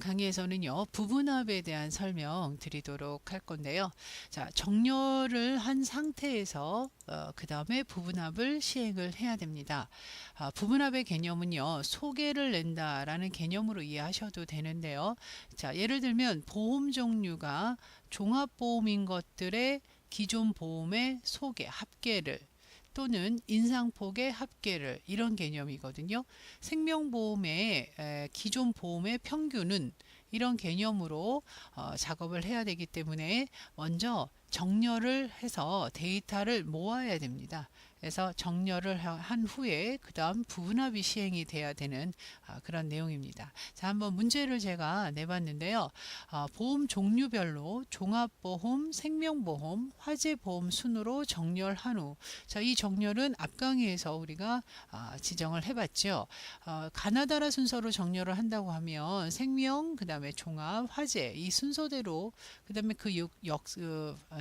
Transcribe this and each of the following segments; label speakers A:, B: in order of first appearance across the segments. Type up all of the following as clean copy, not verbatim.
A: 강의에서는요, 부분합에 대한 설명 드리도록 할 건데요. 자, 정렬을 한 상태에서 그 다음에 부분합을 시행을 해야 됩니다. 부분합의 개념은요, 소개를 낸다라는 개념으로 이해하셔도 되는데요. 자, 예를 들면 보험 종류가 종합보험인 것들의 기존 보험의 소개, 합계를 또는 인상폭의 합계를 이런 개념이거든요. 생명보험의 기존 보험의 평균은 이런 개념으로 작업을 해야 되기 때문에 먼저 정렬을 해서 데이터를 모아야 됩니다. 그래서 정렬을 한 후에 그 다음 부분합이 시행이 돼야 되는 그런 내용입니다. 자, 한번 문제를 제가 내봤는데요. 보험 종류별로 종합보험, 생명보험, 화재보험 순으로 정렬한 후, 자, 이 정렬은 앞 강의에서 우리가 지정을 해봤죠. 가나다라 순서로 정렬을 한다고 하면 생명, 그 다음에 종합, 화재 이 순서대로, 그 다음에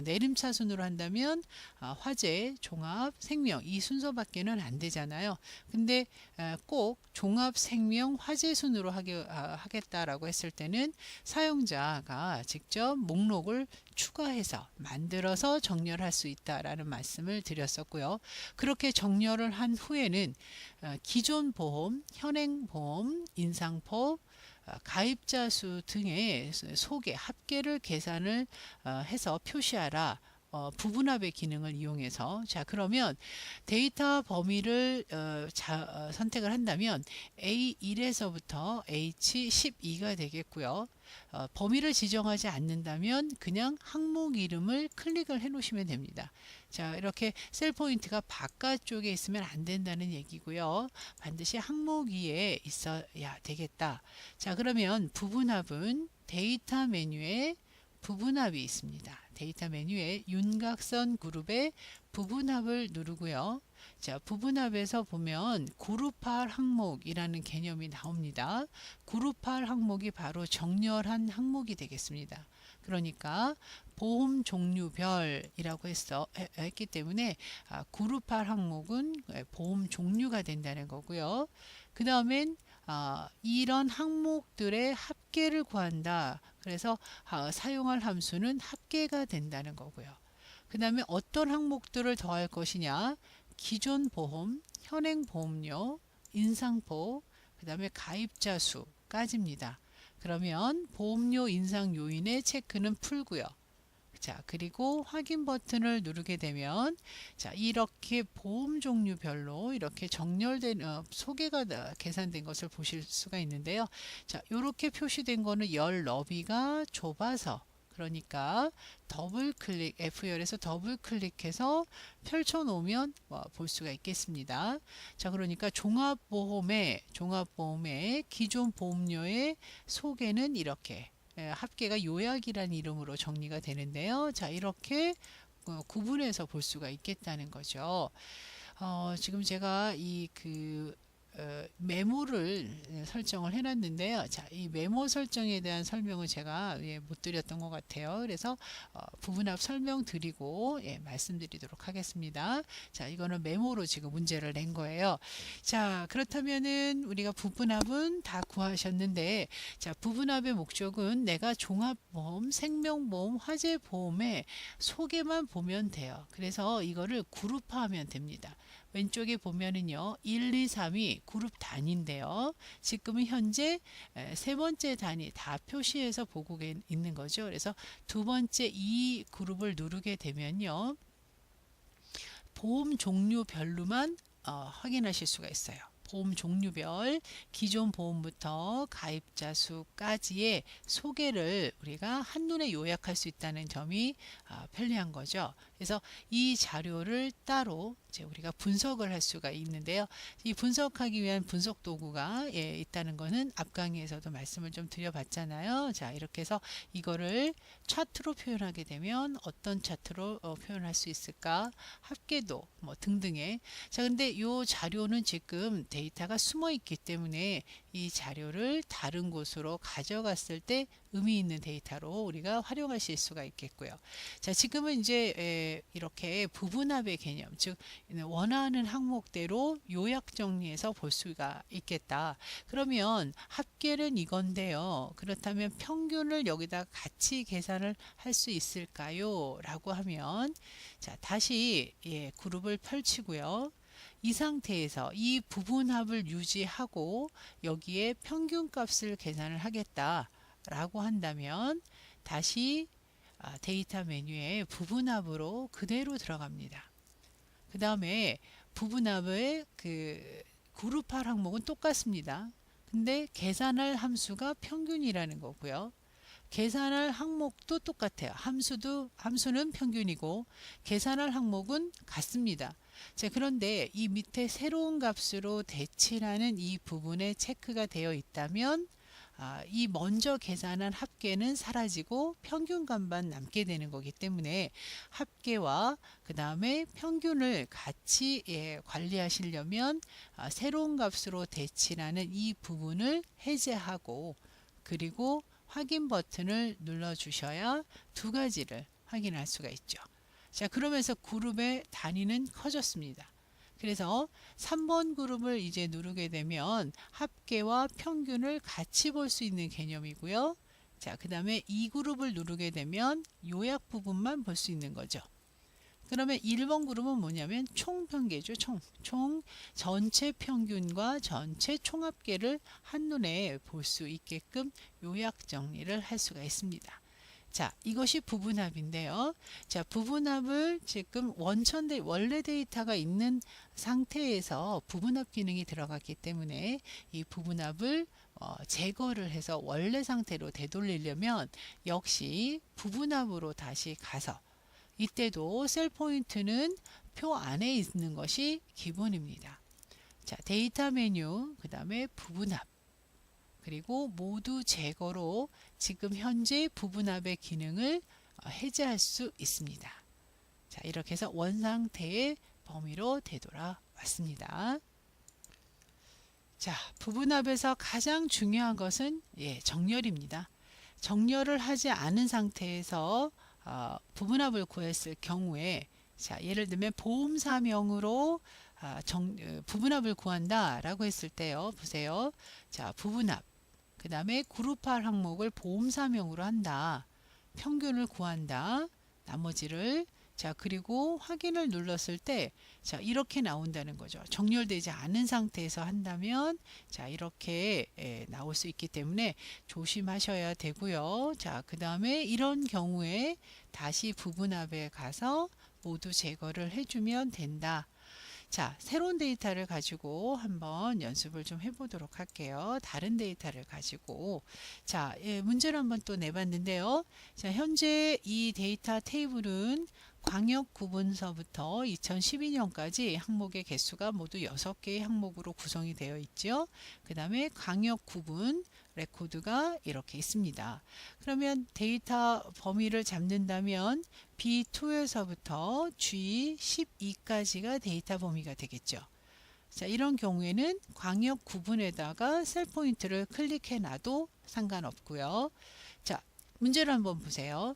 A: 내림차 순으로 한다면 화재, 종합, 생명 이 순서밖에는 안 되잖아요. 근데 꼭 종합, 생명, 화재 순으로 하겠다라고 했을 때는 사용자가 직접 목록을 추가해서 만들어서 정렬할 수 있다라는 말씀을 드렸었고요. 그렇게 정렬을 한 후에는 기존 보험, 현행 보험, 인상폭, 가입자 수 등의 소개, 합계를 계산을 해서 표시하라. 부분합의 기능을 이용해서, 자, 그러면 데이터 범위를 선택을 한다면 A1에서부터 H12가 되겠고요. 범위를 지정하지 않는다면 그냥 항목 이름을 클릭을 해 놓으시면 됩니다. 자, 이렇게 셀 포인트가 바깥쪽에 있으면 안 된다는 얘기고요. 반드시 항목 위에 있어야 되겠다. 자, 그러면 부분합은 데이터 메뉴에 부분합이 있습니다. 데이터 메뉴에 윤곽선 그룹의 부분합을 누르고요. 자, 부분합에서 보면 그룹할 항목이라는 개념이 나옵니다. 그룹할 항목이 바로 정렬한 항목이 되겠습니다. 그러니까 보험 종류별이라고 했기 때문에 그룹할 항목은 보험 종류가 된다는 거고요. 그 다음엔 이런 항목들의 합계를 구한다. 그래서 사용할 함수는 합계가 된다는 거고요. 그 다음에 어떤 항목들을 더할 것이냐, 기존 보험, 현행 보험료, 인상폭, 그 다음에 가입자 수까지입니다. 그러면 보험료 인상 요인의 체크는 풀고요. 자, 그리고 확인 버튼을 누르게 되면, 자, 이렇게 보험 종류별로 이렇게 정렬된 소개가 계산된 것을 보실 수가 있는데요. 자, 이렇게 표시된 거는 열 너비가 좁아서, 그러니까 더블 클릭, F열에서 더블 클릭해서 펼쳐 놓으면 볼 수가 있겠습니다. 자, 그러니까 종합보험의 기존 보험료의 소개는 이렇게 합계가 요약이라는 이름으로 정리가 되는데요. 자, 이렇게 구분해서 볼 수가 있겠다는 거죠. 지금 제가 메모를 설정을 해놨는데요. 자, 이 메모 설정에 대한 설명을 제가 못 드렸던 것 같아요. 그래서 부분합 설명 드리고 말씀드리도록 하겠습니다. 자, 이거는 메모로 지금 문제를 낸 거예요. 자, 그렇다면은 우리가 부분합은 다 구하셨는데, 자, 부분합의 목적은 내가 종합보험, 생명보험, 화재보험의 소개만 보면 돼요. 그래서 이거를 그룹화하면 됩니다. 왼쪽에 보면은요, 1, 2, 3이 그룹 단위인데요. 지금은 현재 세 번째 단위 다 표시해서 보고 있는 거죠. 그래서 두 번째 이 그룹을 누르게 되면요, 보험 종류별로만 확인하실 수가 있어요. 보험 종류별, 기존 보험부터 가입자 수까지의 소개를 우리가 한눈에 요약할 수 있다는 점이 편리한 거죠. 그래서 이 자료를 따로 이제 우리가 분석을 할 수가 있는데요. 이 분석하기 위한 분석 도구가 있다는 것은 앞 강의에서도 말씀을 좀 드려봤잖아요. 자, 이렇게 해서 이거를 차트로 표현하게 되면 어떤 차트로 표현할 수 있을까? 합계도 뭐 등등의. 자, 근데 이 자료는 지금 데이터가 숨어 있기 때문에 이 자료를 다른 곳으로 가져갔을 때 의미 있는 데이터로 우리가 활용하실 수가 있겠고요. 자, 지금은 이제 이렇게 부분합의 개념, 즉 원하는 항목대로 요약 정리해서 볼 수가 있겠다. 그러면 합계는 이건데요. 그렇다면 평균을 여기다 같이 계산을 할 수 있을까요? 라고 하면 자, 다시 그룹을 펼치고요. 이 상태에서 이 부분합을 유지하고 여기에 평균값을 계산을 하겠다 라고 한다면 다시 데이터 메뉴에 부분합으로 그대로 들어갑니다. 그 다음에 부분합의 그룹할 항목은 똑같습니다. 근데 계산할 함수가 평균이라는 거고요. 계산할 항목도 똑같아요. 함수는 평균이고 계산할 항목은 같습니다. 자, 그런데 이 밑에 새로운 값으로 대치라는 이 부분에 체크가 되어 있다면 이 먼저 계산한 합계는 사라지고 평균값만 남게 되는 거기 때문에 합계와 그 다음에 평균을 같이 관리하시려면 새로운 값으로 대치라는 이 부분을 해제하고 그리고 확인 버튼을 눌러 주셔야 두 가지를 확인할 수가 있죠. 자, 그러면서 그룹의 단위는 커졌습니다. 그래서 3번 그룹을 이제 누르게 되면 합계와 평균을 같이 볼 수 있는 개념이고요. 자, 그 다음에 이 그룹을 누르게 되면 요약 부분만 볼 수 있는 거죠. 그러면 1번 그룹은 뭐냐면 총평계죠. 총 전체 평균과 전체 총합계를 한눈에 볼 수 있게끔 요약 정리를 할 수가 있습니다. 자, 이것이 부분합인데요. 자, 부분합을 지금 원래 데이터가 있는 상태에서 부분합 기능이 들어갔기 때문에 이 부분합을 제거를 해서 원래 상태로 되돌리려면 역시 부분합으로 다시 가서 이때도 셀 포인트는 표 안에 있는 것이 기본입니다. 자, 데이터 메뉴, 그 다음에 부분합, 그리고 모두 제거로 지금 현재 부분합의 기능을 해제할 수 있습니다. 자, 이렇게 해서 원상태의 범위로 되돌아왔습니다. 자, 부분합에서 가장 중요한 것은 정렬입니다. 정렬을 하지 않은 상태에서 부분합을 구했을 경우에 자, 예를 들면 보험사명으로 부분합을 구한다 라고 했을 때요. 보세요. 자, 부분합 그 다음에 그룹할 항목을 보험사명으로 한다. 평균을 구한다. 나머지를 자, 그리고 확인을 눌렀을 때 자, 이렇게 나온다는 거죠. 정렬되지 않은 상태에서 한다면 자, 이렇게 나올 수 있기 때문에 조심하셔야 되고요. 자, 그 다음에 이런 경우에 다시 부분합에 가서 모두 제거를 해주면 된다. 자, 새로운 데이터를 가지고 한번 연습을 좀 해보도록 할게요. 다른 데이터를 가지고. 자, 문제를 한번 또 내봤는데요. 자, 현재 이 데이터 테이블은 광역 구분서부터 2012년까지 항목의 개수가 모두 6개의 항목으로 구성이 되어 있죠. 그 다음에 광역 구분 레코드가 이렇게 있습니다. 그러면 데이터 범위를 잡는다면 B2에서부터 G12까지가 데이터 범위가 되겠죠. 자, 이런 경우에는 광역 구분에다가 셀 포인트를 클릭해 놔도 상관없고요. 자, 문제를 한번 보세요.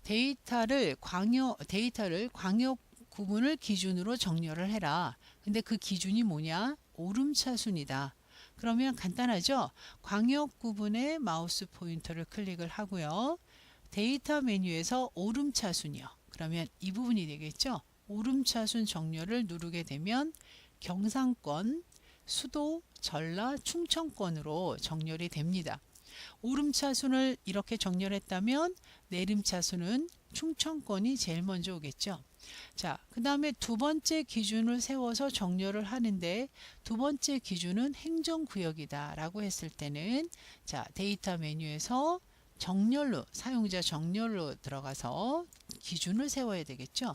A: 데이터를 광역 구분을 기준으로 정렬을 해라. 근데 그 기준이 뭐냐? 오름차순이다. 그러면 간단하죠? 광역 구분에 마우스 포인터를 클릭을 하고요. 데이터 메뉴에서 오름차순이요. 그러면 이 부분이 되겠죠? 오름차순 정렬을 누르게 되면 경상권, 수도, 전라, 충청권으로 정렬이 됩니다. 오름차순을 이렇게 정렬했다면 내림차순은 충청권이 제일 먼저 오겠죠. 자, 그 다음에 두 번째 기준을 세워서 정렬을 하는데 두 번째 기준은 행정구역이다 라고 했을 때는 자, 데이터 메뉴에서 정렬로 사용자 정렬로 들어가서 기준을 세워야 되겠죠.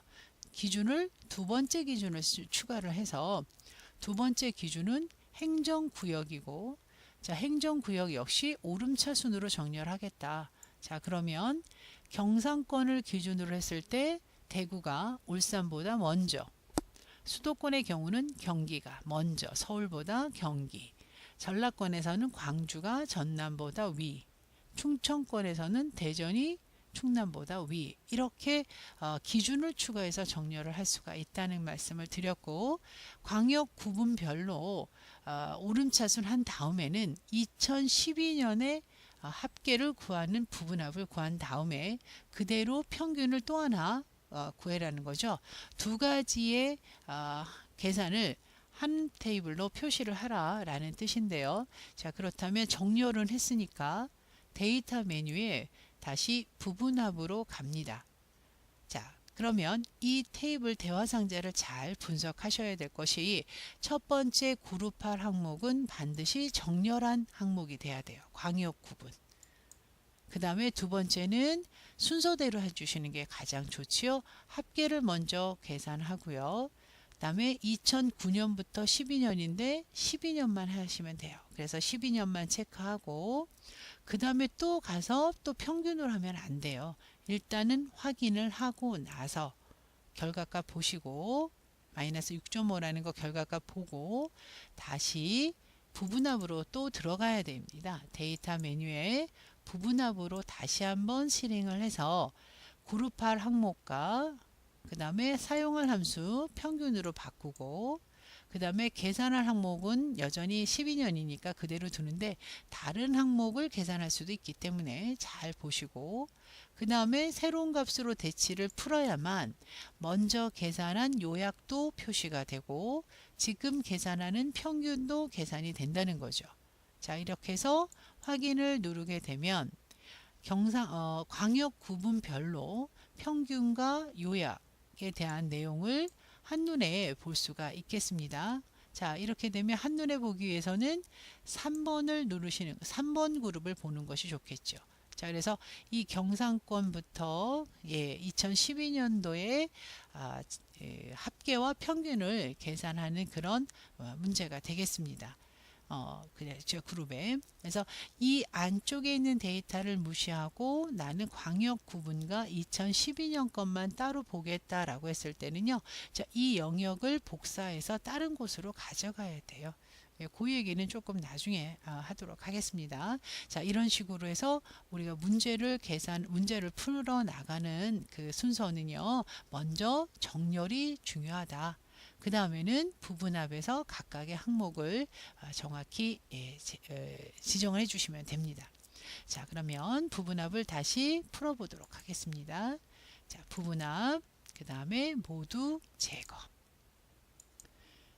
A: 기준을 두 번째 기준을 추가를 해서 두 번째 기준은 행정구역이고 자, 행정구역 역시 오름차순으로 정렬하겠다. 자, 그러면 경상권을 기준으로 했을 때 대구가 울산보다 먼저, 수도권의 경우는 경기가 먼저, 서울보다 경기, 전라권에서는 광주가 전남보다 위, 충청권에서는 대전이 충남보다 위 이렇게 기준을 추가해서 정렬을 할 수가 있다는 말씀을 드렸고 광역 구분별로 오름차순 한 다음에는 2012년에 합계를 구하는 부분합을 구한 다음에 그대로 평균을 또 하나 구해라는 거죠. 두 가지의 계산을 한 테이블로 표시를 하라라는 뜻인데요. 자, 그렇다면 정렬은 했으니까 데이터 메뉴에 다시 부분합으로 갑니다. 자, 그러면 이 테이블 대화 상자를 잘 분석하셔야 될 것이 첫 번째 그룹할 항목은 반드시 정렬한 항목이 돼야 돼요. 광역 구분. 그 다음에 두 번째는 순서대로 해주시는 게 가장 좋지요. 합계를 먼저 계산하고요. 그 다음에 2009년부터 12년인데 12년만 하시면 돼요. 그래서 12년만 체크하고 그 다음에 또 가서 또 평균을 하면 안 돼요. 일단은 확인을 하고 나서 결과값 보시고 마이너스 6.5라는 거 결과값 보고 다시 부분합으로 또 들어가야 됩니다. 데이터 메뉴에 부분합으로 다시 한번 실행을 해서 그룹할 항목과 그 다음에 사용할 함수 평균으로 바꾸고 그 다음에 계산할 항목은 여전히 12년이니까 그대로 두는데 다른 항목을 계산할 수도 있기 때문에 잘 보시고 그 다음에 새로운 값으로 대치를 풀어야만 먼저 계산한 요약도 표시가 되고 지금 계산하는 평균도 계산이 된다는 거죠. 자, 이렇게 해서 확인을 누르게 되면 광역 구분별로 평균과 요약에 대한 내용을 한눈에 볼 수가 있겠습니다. 자, 이렇게 되면 한눈에 보기 위해서는 3번을 누르시는 3번 그룹을 보는 것이 좋겠죠. 자, 그래서 이 경상권부터 2012년도에 합계와 평균을 계산하는 그런 문제가 되겠습니다. 저 그룹에. 그래서 이 안쪽에 있는 데이터를 무시하고 나는 광역 구분과 2012년 것만 따로 보겠다라고 했을 때는요. 자, 이 영역을 복사해서 다른 곳으로 가져가야 돼요. 그 얘기는 조금 나중에 하도록 하겠습니다. 자, 이런 식으로 해서 우리가 문제를 풀어 나가는 그 순서는요. 먼저 정렬이 중요하다. 그 다음에는 부분합에서 각각의 항목을 정확히 지정을 해주시면 됩니다. 자, 그러면 부분합을 다시 풀어보도록 하겠습니다. 자, 부분합, 그 다음에 모두 제거.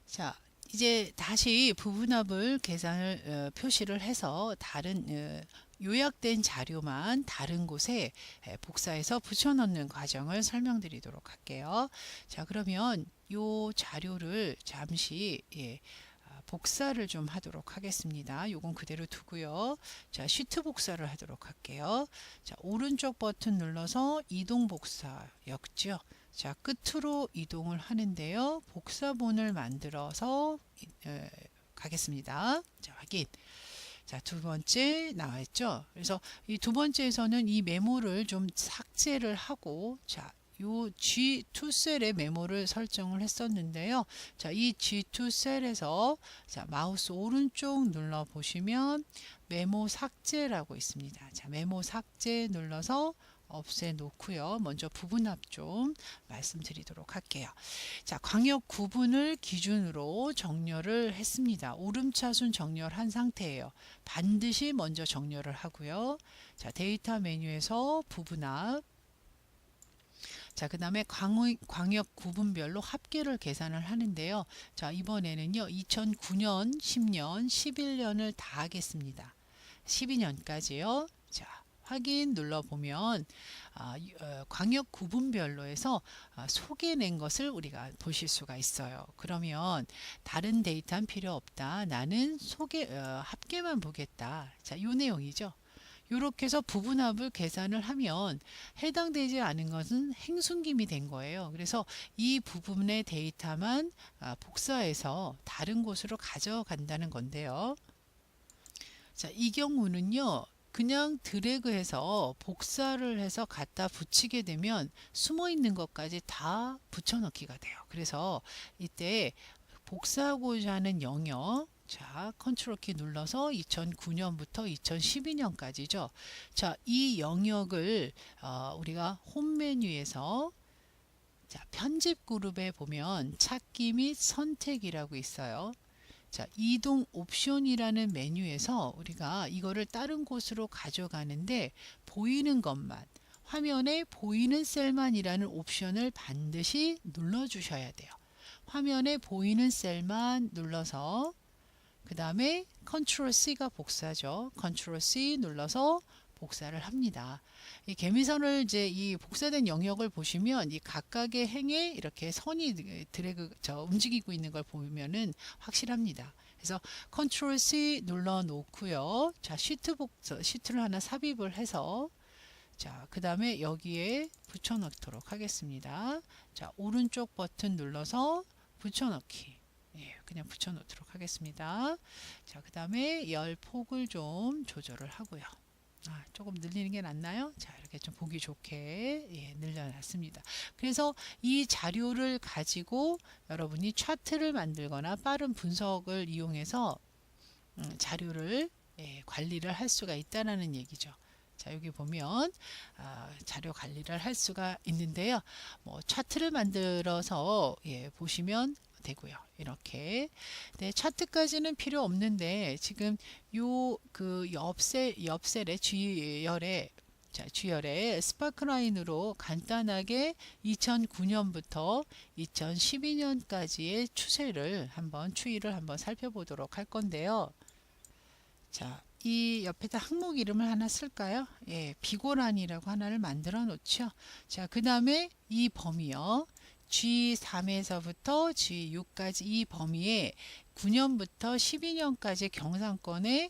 A: 자, 이제 다시 부분합을 계산을 표시를 해서 다른 요약된 자료만 다른 곳에 복사해서 붙여넣는 과정을 설명드리도록 할게요. 자, 그러면 요 자료를 잠시 복사를 좀 하도록 하겠습니다. 요건 그대로 두고요. 자, 시트 복사를 하도록 할게요. 자, 오른쪽 버튼 눌러서 이동 복사였죠. 자, 끝으로 이동을 하는데요. 복사본을 만들어서 가겠습니다. 자, 확인. 자, 두 번째 나와 있죠. 그래서 이 두 번째에서는 이 메모를 좀 삭제를 하고, 자, 요 G2 셀에 메모를 설정을 했었는데요. 자, 이 G2 셀에서 자, 마우스 오른쪽 눌러 보시면 메모 삭제라고 있습니다. 자, 메모 삭제 눌러서 없애 놓고요. 먼저 부분합 좀 말씀드리도록 할게요. 자, 광역 구분을 기준으로 정렬을 했습니다. 오름차순 정렬한 상태예요. 반드시 먼저 정렬을 하고요. 자, 데이터 메뉴에서 부분합, 자, 그 다음에 광역 구분별로 합계를 계산을 하는데요. 자, 이번에는요, 2009년, 10년, 11년을 다 하겠습니다. 12년까지요. 자, 확인 눌러보면 광역 구분별로 해서 소개낸 것을 우리가 보실 수가 있어요. 그러면 다른 데이터는 필요 없다. 나는 합계만 보겠다. 자, 요 내용이죠. 이렇게 해서 부분합을 계산을 하면 해당되지 않은 것은 행순김이 된 거예요. 그래서 이 부분의 데이터만 복사해서 다른 곳으로 가져간다는 건데요. 자, 이 경우는요. 그냥 드래그해서 복사를 해서 갖다 붙이게 되면 숨어 있는 것까지 다 붙여넣기가 돼요. 그래서 이때 복사하고자 하는 영역, 자, 컨트롤 키 눌러서 2009년부터 2012년까지죠. 자, 이 영역을 우리가 홈 메뉴에서 자, 편집 그룹에 보면 찾기 및 선택이라고 있어요. 자, 이동 옵션이라는 메뉴에서 우리가 이거를 다른 곳으로 가져가는데 보이는 것만, 화면에 보이는 셀만이라는 옵션을 반드시 눌러 주셔야 돼요. 화면에 보이는 셀만 눌러서 그 다음에 컨트롤 C가 복사죠. 컨트롤 C 눌러서 복사를 합니다. 이 개미선을 이제 이 복사된 영역을 보시면 이 각각의 행에 이렇게 선이 움직이고 있는 걸 보면은 확실합니다. 그래서 컨트롤 C 눌러 놓고요. 자, 시트를 하나 삽입을 해서 자, 그 다음에 여기에 붙여 넣도록 하겠습니다. 자, 오른쪽 버튼 눌러서 붙여 넣기. 예, 그냥 붙여 놓도록 하겠습니다. 자, 그 다음에 열 폭을 좀 조절을 하고요. 조금 늘리는 게 낫나요? 자, 이렇게 좀 보기 좋게 예, 늘려놨습니다. 그래서 이 자료를 가지고 여러분이 차트를 만들거나 빠른 분석을 이용해서 자료를 예, 관리를 할 수가 있다는 얘기죠. 자, 여기 보면 자료 관리를 할 수가 있는데요. 뭐 차트를 만들어서 예, 보시면 되고요. 이렇게 네, 차트까지는 필요 없는데 지금 요 그 옆셀의 G열에 자, G열에 스파크라인으로 간단하게 2009년부터 2012년까지의 추이를 한번 살펴보도록 할 건데요. 자, 이 옆에다 항목 이름을 하나 쓸까요? 예, 비고란이라고 하나를 만들어 놓죠. 자, 그 다음에 이 범위요. G3에서부터 G6까지 이 범위에 9년부터 12년까지 경상권의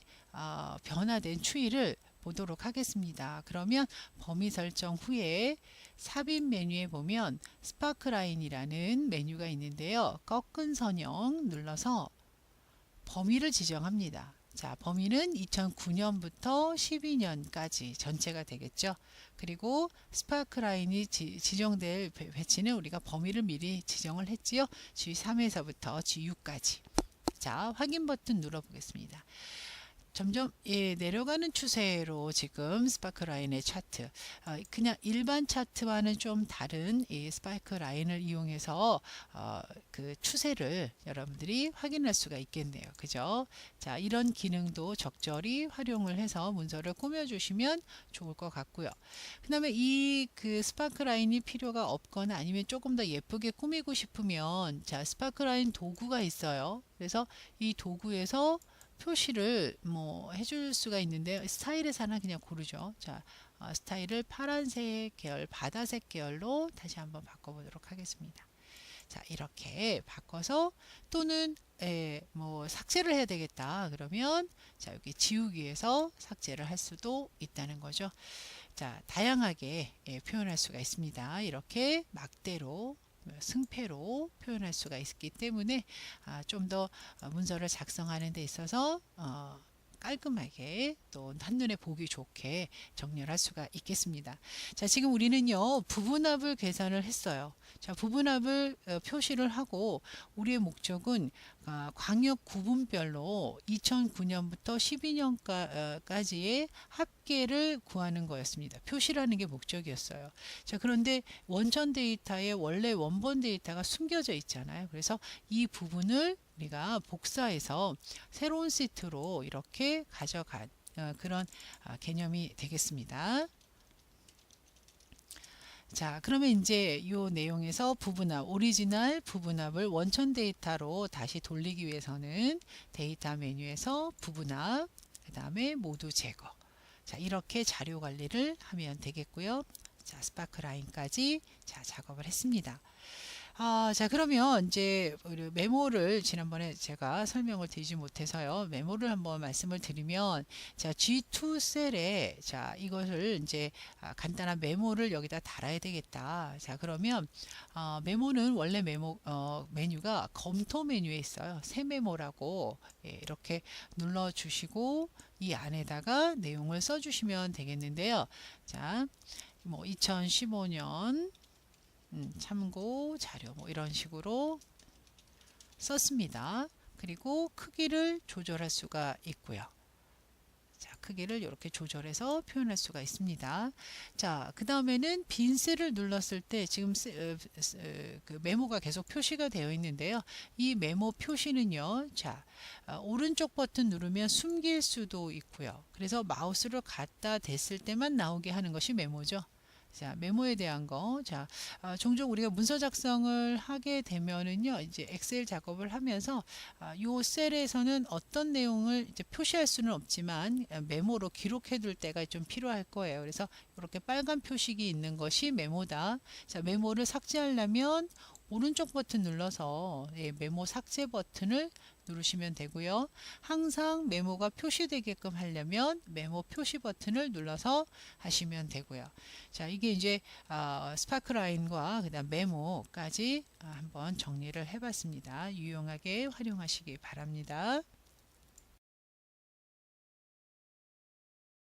A: 변화된 추이를 보도록 하겠습니다. 그러면 범위 설정 후에 삽입 메뉴에 보면 스파크라인이라는 메뉴가 있는데요. 꺾은 선형 눌러서 범위를 지정합니다. 자, 범위는 2009년부터 12년까지 전체가 되겠죠. 그리고 스파크라인이 지정될 배치는 우리가 범위를 미리 지정을 했지요. G3에서부터 G6까지. 자, 확인 버튼 눌러 보겠습니다. 점점 예, 내려가는 추세로 지금 스파크라인의 차트 그냥 일반 차트와는 좀 다른 이 스파크라인을 이용해서 그 추세를 여러분들이 확인할 수가 있겠네요. 그죠? 자, 이런 기능도 적절히 활용을 해서 문서를 꾸며주시면 좋을 것 같고요. 그 다음에 이 그 스파크라인이 필요가 없거나 아니면 조금 더 예쁘게 꾸미고 싶으면 자, 스파크라인 도구가 있어요. 그래서 이 도구에서 표시를 뭐 해줄 수가 있는데 스타일에서 하나 그냥 고르죠. 자, 스타일을 파란색 계열, 바다색 계열로 다시 한번 바꿔보도록 하겠습니다. 자, 이렇게 바꿔서 또는 뭐 삭제를 해야 되겠다 그러면 자, 여기 지우기에서 삭제를 할 수도 있다는 거죠. 자, 다양하게 표현할 수가 있습니다. 이렇게 막대로 승패로 표현할 수가 있기 때문에 좀 더 문서를 작성하는 데 있어서 깔끔하게 또 한눈에 보기 좋게 정렬할 수가 있겠습니다. 자, 지금 우리는요 부분합을 계산을 했어요. 자, 부분합을 표시를 하고 우리의 목적은 광역 구분별로 2009년부터 12년까지의 합계를 구하는 거였습니다. 표시라는 게 목적이었어요. 자, 그런데 원천 데이터에 원래 원본 데이터가 숨겨져 있잖아요. 그래서 이 부분을 우리가 복사해서 새로운 시트로 이렇게 가져간 그런 개념이 되겠습니다. 자, 그러면 이제 이 내용에서 부분합, 오리지널 부분합을 원천 데이터로 다시 돌리기 위해서는 데이터 메뉴에서 부분합, 그 다음에 모두 제거. 자, 이렇게 자료 관리를 하면 되겠고요. 자, 스파크라인까지 자, 작업을 했습니다. 자, 그러면 이제 메모를 지난번에 제가 설명을 드리지 못해서요. 메모를 한번 말씀을 드리면 자, G2 셀에 자, 이것을 이제 간단한 메모를 여기다 달아야 되겠다. 자, 그러면 메모는 원래 메뉴가 검토 메뉴에 있어요. 새 메모라고 예, 이렇게 눌러 주시고 이 안에다가 내용을 써 주시면 되겠는데요. 자, 뭐 2015년 참고 자료 뭐 이런 식으로 썼습니다. 그리고 크기를 조절할 수가 있고요. 자, 크기를 이렇게 조절해서 표현할 수가 있습니다. 자, 그 다음에는 빈 셀을 눌렀을 때 지금 그 메모가 계속 표시가 되어 있는데요. 이 메모 표시는요. 자, 오른쪽 버튼 누르면 숨길 수도 있고요. 그래서 마우스를 갖다 댔을 때만 나오게 하는 것이 메모죠. 자, 메모에 대한 거. 자, 종종 우리가 문서 작성을 하게 되면은요, 이제 엑셀 작업을 하면서 요 셀에서는 어떤 내용을 이제 표시할 수는 없지만 메모로 기록해 둘 때가 좀 필요할 거예요. 그래서 이렇게 빨간 표식이 있는 것이 메모다. 자, 메모를 삭제하려면 오른쪽 버튼 눌러서 메모 삭제 버튼을 누르시면 되고요. 항상 메모가 표시되게끔 하려면 메모 표시 버튼을 눌러서 하시면 되고요. 자, 이게 이제 스파크라인과 그다음 메모까지 한번 정리를 해봤습니다. 유용하게 활용하시기 바랍니다.